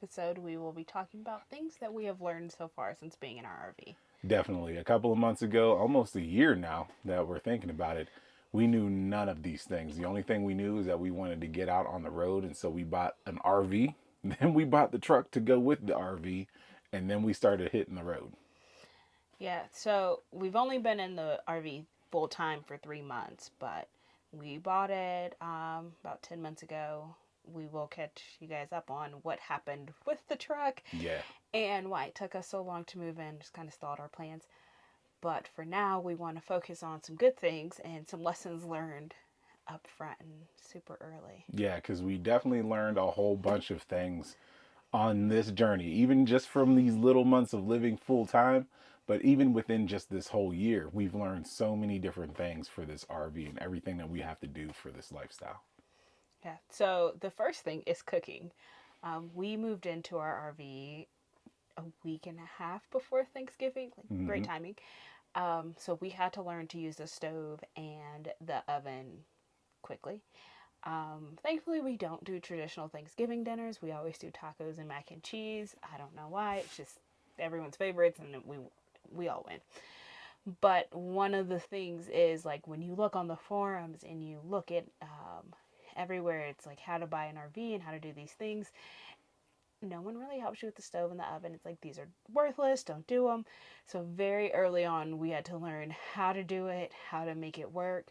episode, we will be talking about things that we have learned so far since being in our RV. Definitely. A couple of months ago, almost a year now that we're thinking about it, we knew none of these things. The only thing we knew is that we wanted to get out on the road, and so we bought an RV. Then we bought the truck to go with the RV, and then we started hitting the road. Yeah, so we've only been in the RV full time for 3 months, but we bought it about 10 months ago. We will catch you guys up on what happened with the truck Yeah. and why it took us so long to move in, just kind of stalled our plans. But for now, we want to focus on some good things and some lessons learned up front and super early. Yeah, because we definitely learned a whole bunch of things on this journey, even just from these little months of living full time. But even within just this whole year, we've learned so many different things for this RV and everything that we have to do for this lifestyle. Yeah, so the first thing is cooking. We moved into our RV a week and a half before Thanksgiving. Like, great timing. So we had to learn to use the stove and the oven quickly. Thankfully, we don't do traditional Thanksgiving dinners. We always do tacos and mac and cheese. I don't know why. It's just everyone's favorites, and we all win. But one of the things is, like, when you look on the forums and you look at everywhere, it's like how to buy an RV and how to do these things. No one really helps you with the stove and the oven. It's like, these are worthless, don't do them. So very early on, we had to learn how to do it, how to make it work.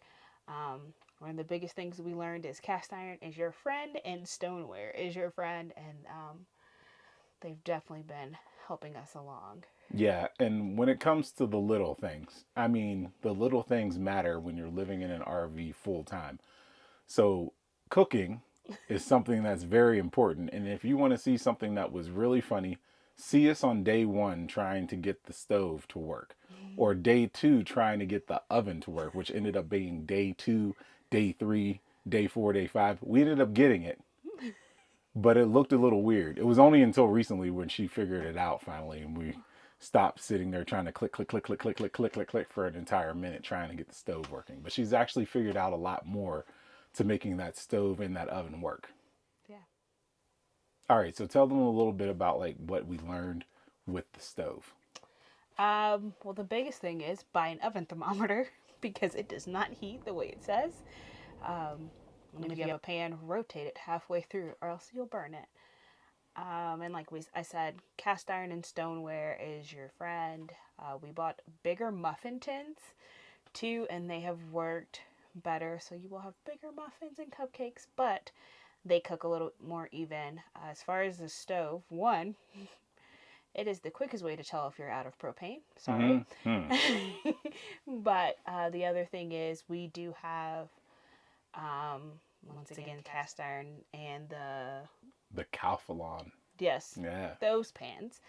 One of the biggest things we learned is cast iron is your friend and stoneware is your friend, and they've definitely been helping us along. Yeah, and when it comes to the little things, I mean, the little things matter when you're living in an RV full time. So, cooking is something that's very important. And if you want to see something that was really funny, see us on day one trying to get the stove to work, or day two trying to get the oven to work, which ended up being day two, day three, day four, day five. We ended up getting it, but it looked a little weird. It was only until recently when she figured it out finally, and we stopped sitting there trying to click, click, click, click, click, click, click, click, click for an entire minute trying to get the stove working. But she's actually figured out a lot more to making that stove and that oven work. Yeah. All right, so tell them a little bit about like what we learned with the stove. Well, the biggest thing is buy an oven thermometer because it does not heat the way it says. And if you have a pan, rotate it halfway through, or else you'll burn it. And like I said, cast iron and stoneware is your friend. We bought bigger muffin tins too, and they have worked better. So you will have bigger muffins and cupcakes, but they cook a little more even. As far as the stove, one, it is the quickest way to tell if you're out of propane. Sorry. Mm-hmm. But the other thing is we do have, once again, cast iron and the Calphalon. Yes. Yeah. Those pans.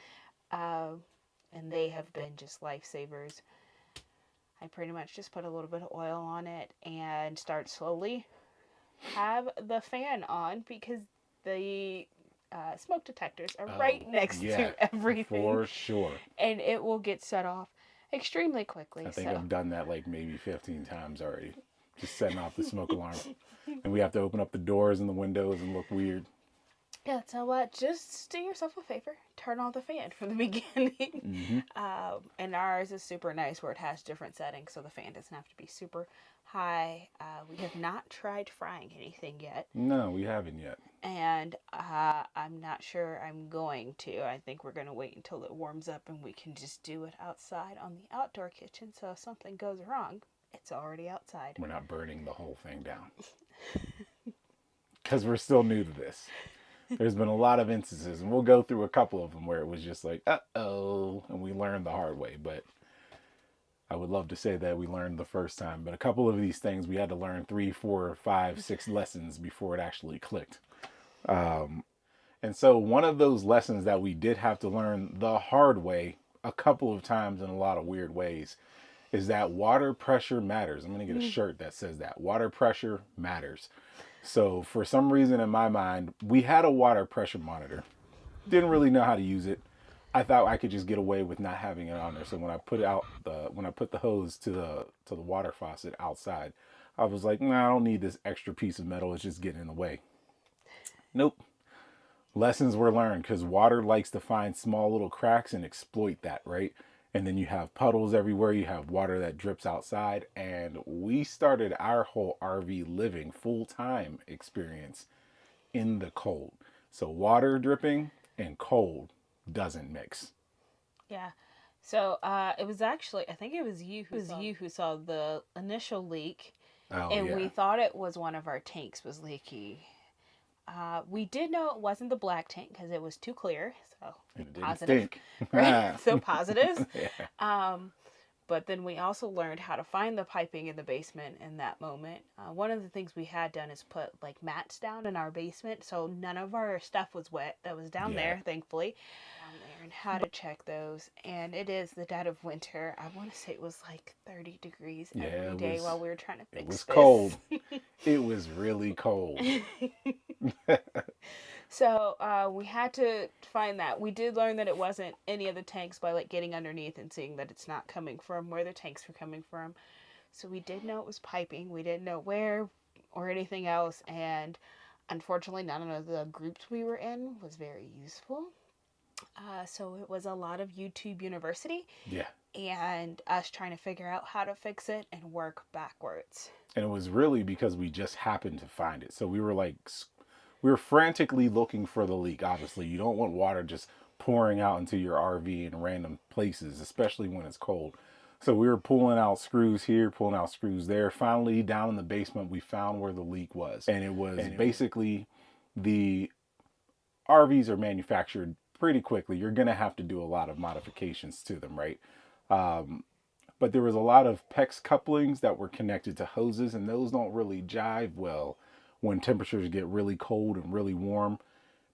And they have been just lifesavers. I pretty much just put a little bit of oil on it and start slowly. Have the fan on because the smoke detectors are right next to everything. For sure. And it will get set off extremely quickly. I think I've done that like maybe 15 times already. Just setting off the smoke alarm. And we have to open up the doors and the windows and look weird. Yeah, so just do yourself a favor. Turn on the fan from the beginning. Mm-hmm. And ours is super nice where it has different settings, so the fan doesn't have to be super high. We have not tried frying anything yet. No, we haven't yet. And I'm not sure I'm going to. I think we're going to wait until it warms up and we can just do it outside on the outdoor kitchen. So if something goes wrong, it's already outside. We're not burning the whole thing down. Because we're still new to this. There's been a lot of instances, and we'll go through a couple of them where it was just like, uh-oh, and we learned the hard way. But I would love to say that we learned the first time. But a couple of these things, we had to learn 3, 4, 5, 6 lessons before it actually clicked. And so one of those lessons that we did have to learn the hard way a couple of times in a lot of weird ways is that water pressure matters. I'm going to get a shirt that says that. Water pressure matters. So for some reason in my mind, we had a water pressure monitor. Didn't really know how to use it. I thought I could just get away with not having it on there. So when I put the hose to the water faucet outside, I was like, nah, I don't need this extra piece of metal. It's just getting in the way. Nope. lessons were learned, because water likes to find small little cracks and exploit that, right? And then you have puddles everywhere, you have water that drips outside. And we started our whole RV living full-time experience in the cold. So water dripping and cold doesn't mix. Yeah. So it was actually, I think it was you who saw the initial leak, Oh and we yeah. thought it was one of our tanks was leaky. We did know it wasn't the black tank because it was too clear, so And it didn't positive, stink. right? Yeah. So positives. Um, but then we also learned how to find the piping in the basement in that moment. One of the things we had done is put like mats down in our basement, so none of our stuff was wet. That was down there, thankfully. Down there, and how to check those. And it is the dead of winter. I want to say it was like 30 degrees every day while we were trying to fix it was this. cold. It was really cold. So we had to find that. We did learn that it wasn't any of the tanks by like getting underneath and seeing that it's not coming from where the tanks were coming from. So we did know it was piping. We didn't know where or anything else. And unfortunately, none of the groups we were in was very useful. So it was a lot of YouTube University. Yeah. And us trying to figure out how to fix it and work backwards. And it was really because we just happened to find it. So we were frantically looking for the leak. Obviously, you don't want water just pouring out into your RV in random places, especially when it's cold. So we were pulling out screws here, pulling out screws there. Finally, down in the basement, we found where the leak was. And it was basically the RVs are manufactured pretty quickly. You're going to have to do a lot of modifications to them, right? But there was a lot of PEX couplings that were connected to hoses, and those don't really jive well when temperatures get really cold and really warm,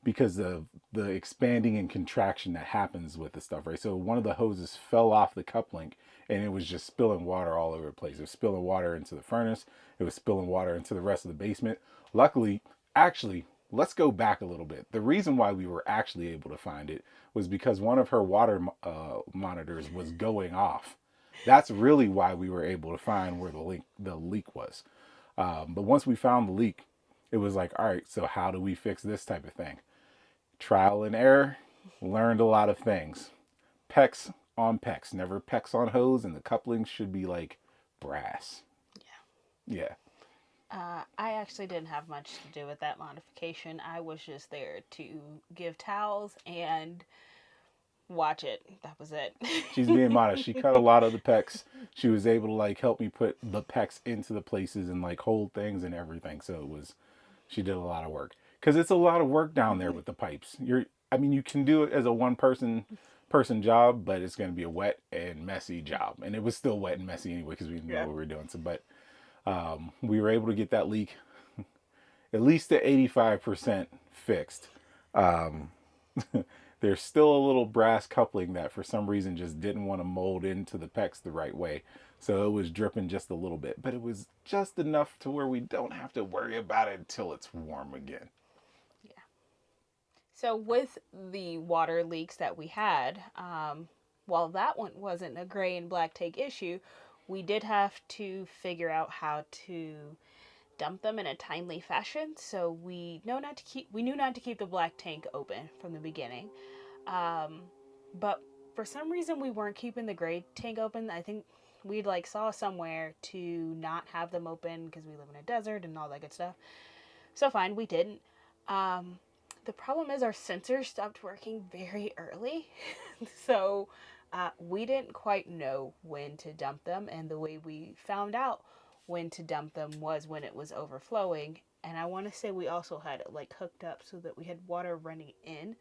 because of the expanding and contraction that happens with the stuff, right? So one of the hoses fell off the coupling and it was just spilling water all over the place. It was spilling water into the furnace. It was spilling water into the rest of the basement. Luckily, actually, let's go back a little bit. The reason why we were actually able to find it was because one of her water monitors was going off. That's really why we were able to find where the leak was. But once we found the leak, it was like, all right, so how do we fix this type of thing? Trial and error, learned a lot of things. PEX on PEX, never PEX on hose, and the couplings should be like brass. Yeah. I actually didn't have much to do with that modification. I was just there to give towels and watch it. That was it. She's being modest. She cut a lot of the PEX. She was able to like help me put the PEX into the places and like hold things and everything. So she did a lot of work, because it's a lot of work down there with the pipes. You can do it as a one person job, but it's going to be a wet and messy job. And it was still wet and messy anyway, because we didn't know what we were doing. So, but we were able to get that leak at least to 85% fixed. There's still a little brass coupling that for some reason just didn't want to mold into the PEX the right way. So it was dripping just a little bit, but it was just enough to where we don't have to worry about it until it's warm again. Yeah. So with the water leaks that we had, while that one wasn't a gray and black tank issue, we did have to figure out how to dump them in a timely fashion. So we knew not to keep the black tank open from the beginning. But for some reason we weren't keeping the gray tank open. I think we saw somewhere to not have them open because we live in a desert and all that good stuff. So fine, we didn't. The problem is our sensors stopped working very early. So we didn't quite know when to dump them, and the way we found out when to dump them was when it was overflowing. And I want to say we also had it hooked up so that we had water running in.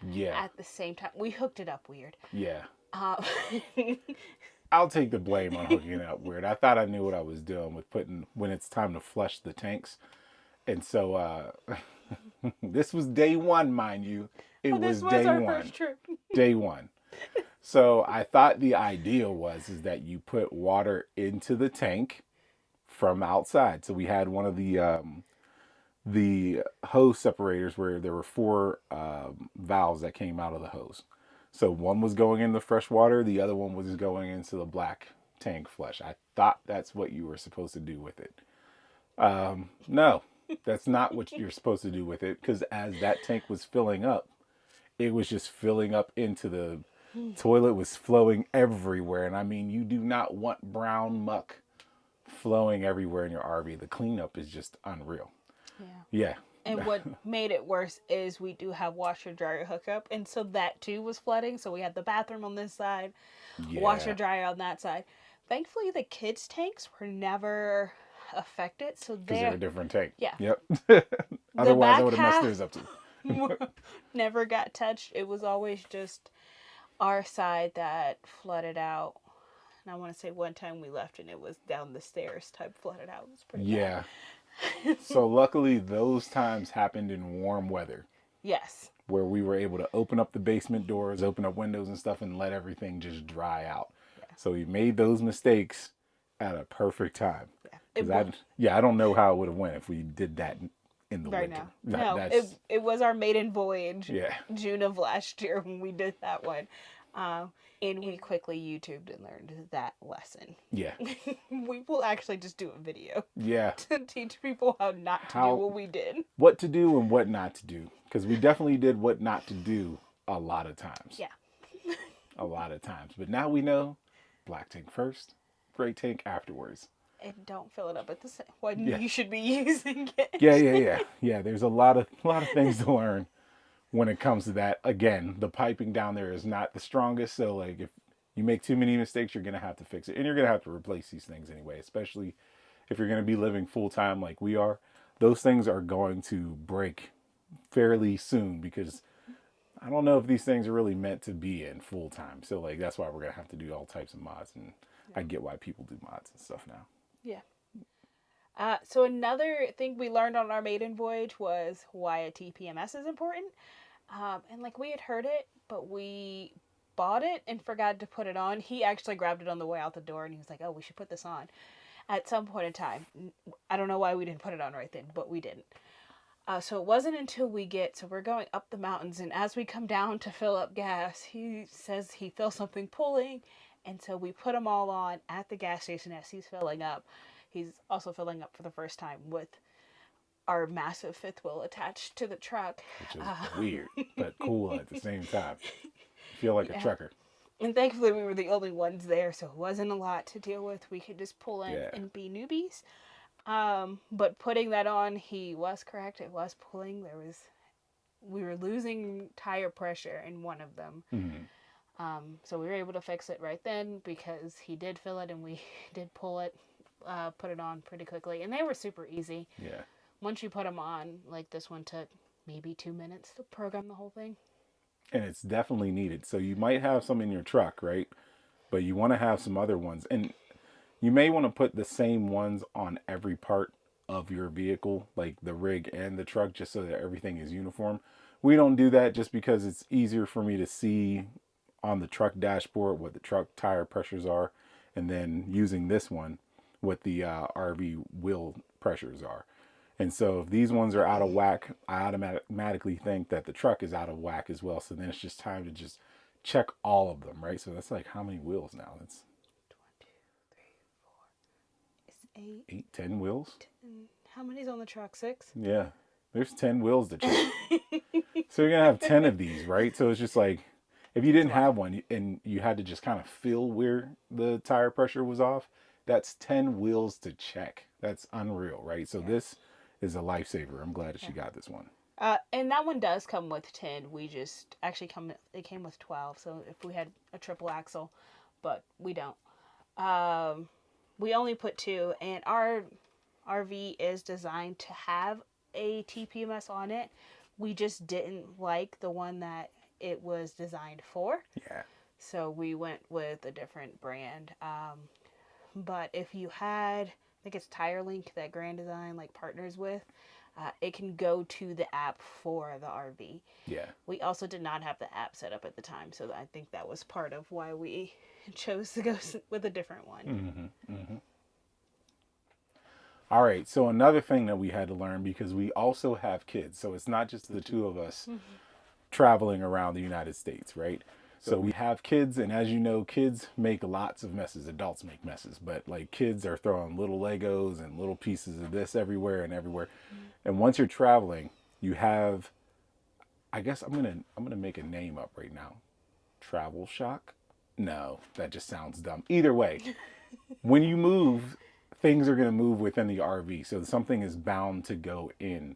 Yeah. At the same time, we hooked it up weird. Yeah. I'll take the blame on hooking it up weird. I thought I knew what I was doing with when it's time to flush the tanks. And so this was day one, mind you. It was day one. First trip. Day one. So I thought the idea is that you put water into the tank from outside. So we had one of the hose separators where there were 4 valves that came out of the hose. So one was going in the fresh water, the other one was going into the black tank flush. I thought that's what you were supposed to do with it. No. That's not what you're supposed to do with it, because as that tank was filling up, it was just filling up into the toilet, was flowing everywhere. And I mean, you do not want brown muck flowing everywhere in your RV. The cleanup is just unreal. Yeah. Yeah. And what made it worse is we do have washer dryer hookup, and so that too was flooding. So we had the bathroom on this side, washer dryer on that side. Thankfully, the kids' tanks were never affected, so Because they're a different tank. Yeah. Yep. Otherwise, I would have messed theirs up too. Never got touched. It was always just our side that flooded out. And I want to say one time we left and it was down the stairs type flooded out. It was pretty bad. So luckily those times happened in warm weather. Yes. Where we were able to open up the basement doors, open up windows and stuff, and let everything just dry out. Yeah. So we made those mistakes at a perfect time. I don't know how it would have went if we did that in the winter. No, it was our maiden voyage. Yeah. June of last year when we did that one. And we quickly YouTubed and learned that lesson. Yeah. We will actually just do a video. Yeah. To teach people how not to do what we did. What to do and what not to do. Because we definitely did what not to do a lot of times. Yeah. A lot of times. But now we know black tank first, gray tank afterwards. And don't fill it up at the same when you should be using it. Yeah, there's a lot of things to learn. When it comes to that, again, the piping down there is not the strongest. So, like, if you make too many mistakes, you're going to have to fix it. And you're going to have to replace these things anyway, especially if you're going to be living full time like we are. Those things are going to break fairly soon because I don't know if these things are really meant to be in full time. So, like, that's why we're going to have to do all types of mods. And I get why people do mods and stuff now. Yeah. So another thing we learned on our maiden voyage was why a TPMS is important. And like we had heard it, but we bought it and forgot to put it on. He actually grabbed it on the way out the door and he was like, oh, we should put this on at some point in time. I don't know why we didn't put it on right then, but we didn't. So it wasn't until we're going up the mountains, and as we come down to fill up gas, he says he feels something pulling. And so we put them all on at the gas station as he's filling up. He's also filling up for the first time with our massive fifth wheel attached to the truck. Which is weird, but cool at the same time. I feel like a trucker. And thankfully we were the only ones there, so it wasn't a lot to deal with. We could just pull in and be newbies. But putting that on, he was correct. It was pulling. We were losing tire pressure in one of them. Mm-hmm. So we were able to fix it right then because he did fill it and we did pull it, put it on pretty quickly. And they were super easy. Yeah. Once you put them on, like this one took maybe 2 minutes to program the whole thing. And it's definitely needed. So you might have some in your truck, right? But you want to have some other ones. And you may want to put the same ones on every part of your vehicle, like the rig and the truck, just so that everything is uniform. We don't do that just because it's easier for me to see on the truck dashboard what the truck tire pressures are. And then using this one, what the RV wheel pressures are. And so if these ones are out of whack, I automatically think that the truck is out of whack as well. So then it's just time to just check all of them, right? So that's like how many wheels now? That's 1, 2, 3, 4. It's 8. 8, 10 wheels? 10. How many's on the truck? 6? Yeah. There's 10 wheels to check. So you're going to have 10 of these, right? So it's just like, if you didn't have one and you had to just kind of feel where the tire pressure was off, that's 10 wheels to check. That's unreal, right? So this is a lifesaver. I'm glad that she got this one. And that one does come with 10. We just it came with 12. So if we had a triple axle, but we don't. We only put 2, and our RV is designed to have a TPMS on it. We just didn't like the one that it was designed for. Yeah. So we went with a different brand. But if you had, I think it's TireLink that Grand Design partners with, it can go to the app for the RV. Yeah. We also did not have the app set up at the time, so I think that was part of why we chose to go with a different one. Mm-hmm, mm-hmm. All right, so another thing that we had to learn, because we also have kids, so it's not just the two of us traveling around the United States, right? So we have kids, and as you know, kids make lots of messes. Adults make messes, but like kids are throwing little Legos and little pieces of this everywhere and everywhere. And once you're traveling, you have, I guess I'm gonna make a name up right now. Travel shock? No, that just sounds dumb. Either way, when you move, things are gonna move within the RV. So something is bound to go in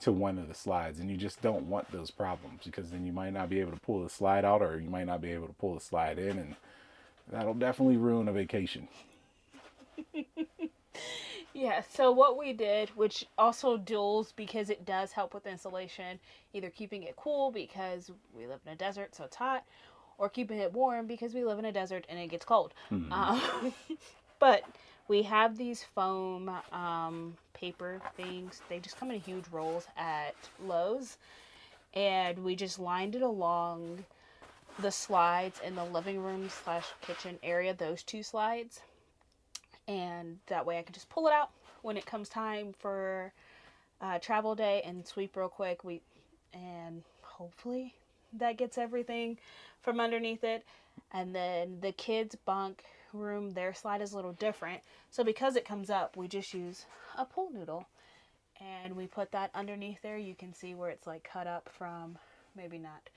to one of the slides, and you just don't want those problems, because then you might not be able to pull the slide out, or you might not be able to pull the slide in, and that'll definitely ruin a vacation. Yeah, so what we did, which also duals because it does help with insulation, either keeping it cool because we live in a desert so it's hot, or keeping it warm because we live in a desert and it gets cold. But we have these foam paper things. They just come in huge rolls at Lowe's. And we just lined it along the slides in the living room / kitchen area, those two slides. And that way I can just pull it out when it comes time for travel day and sweep real quick. And hopefully that gets everything from underneath it. And then the kids' bunk room, their slide is a little different. So because it comes up, we just use a pool noodle. And we put that underneath there. You can see where it's like cut up from, maybe not,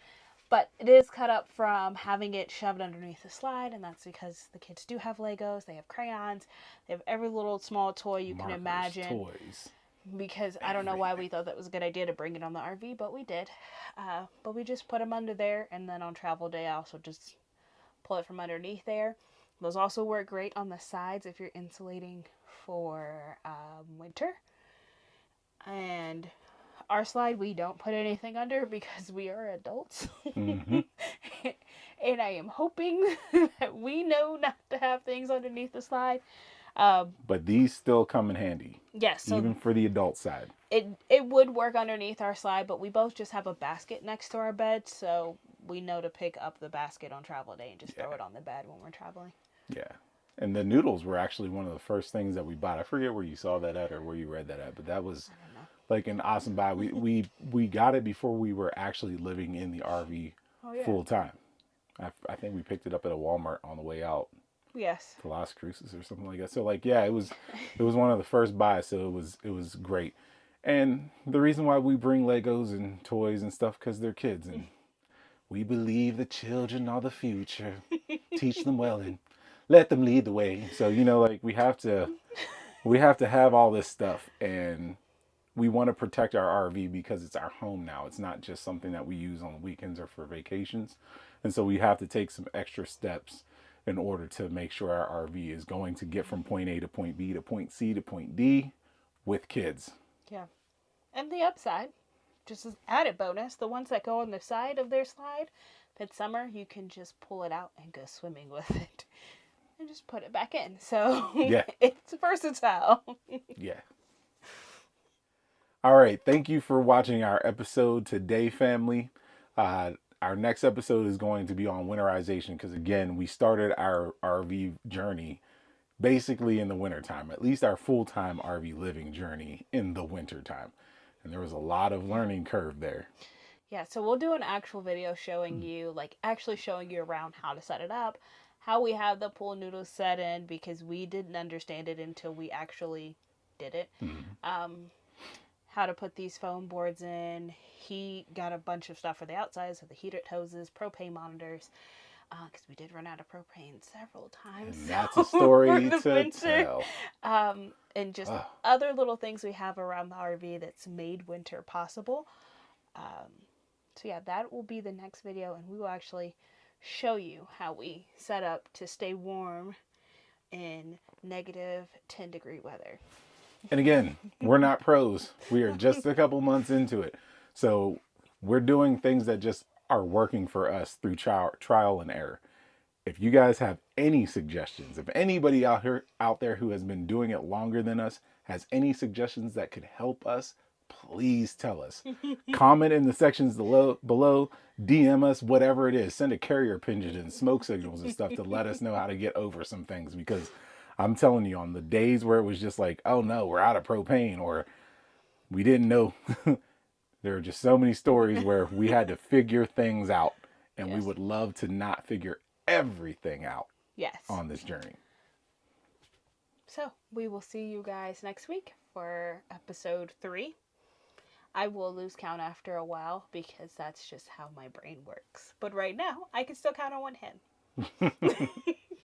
but it is cut up from having it shoved underneath the slide. And that's because the kids do have Legos, they have crayons, they have every little small toy you can imagine. Toys. Because I don't know why we thought that was a good idea to bring it on the RV, but we did. But we just put them under there, and then on travel day I also just pull it from underneath there. Those also work great on the sides if you're insulating for winter. And our slide, we don't put anything under because we are adults. Mm-hmm. And I am hoping that we know not to have things underneath the slide. But these still come in handy. Yes. So even for the adult side. It would work underneath our slide, but we both just have a basket next to our bed, so we know to pick up the basket on travel day and just throw it on the bed when we're traveling. Yeah. And the noodles were actually one of the first things that we bought. I forget where you saw that at or where you read that at, but that was like an awesome buy. We got it before we were actually living in the RV full time. I think we picked it up at a Walmart on the way out. Yes. To Las Cruces or something like that. So like, yeah, it was one of the first buys. So it was great. And the reason why we bring Legos and toys and stuff, because they're kids, and we believe the children are the future. Teach them well and let them lead the way. So, like we have to have all this stuff, and we want to protect our RV because it's our home now. It's not just something that we use on the weekends or for vacations. And so we have to take some extra steps in order to make sure our RV is going to get from point A to point B to point C to point D with kids. Yeah. And the upside, just as added bonus, the ones that go on the side of their slide, that summer you can just pull it out and go swimming with it. And just put it back in. So it's versatile. Yeah. All right. Thank you for watching our episode today, family. Our next episode is going to be on winterization because, again, we started our RV journey basically in the wintertime, at least our full-time RV living journey in the wintertime. And there was a lot of learning curve there. Yeah, so we'll do an actual video showing you, actually showing you around how to set it up, how we have the pool noodles set in, because we didn't understand it until we actually did it. How to put these foam boards in. He got a bunch of stuff for the outside, so the heated hoses, propane monitors, because we did run out of propane several times. And that's a story to tell. And just other little things we have around the RV that's made winter possible. So yeah, that will be the next video, and we will actually show you how we set up to stay warm in negative 10-degree weather. And again, we're not pros. We are just a couple months into it. So we're doing things that just are working for us through trial and error. If you guys have any suggestions, if anybody out there who has been doing it longer than us has any suggestions that could help us, please tell us. Comment in the sections below, DM us, whatever it is. Send a carrier pigeon and smoke signals and stuff to let us know how to get over some things, because I'm telling you, on the days where it was just like, oh no, we're out of propane, or we didn't know, there are just so many stories where we had to figure things out And we Yes. would love to not figure everything out Yes. on this journey. So we will see you guys next week for episode 3. I will lose count after a while because that's just how my brain works. But right now, I can still count on one hand.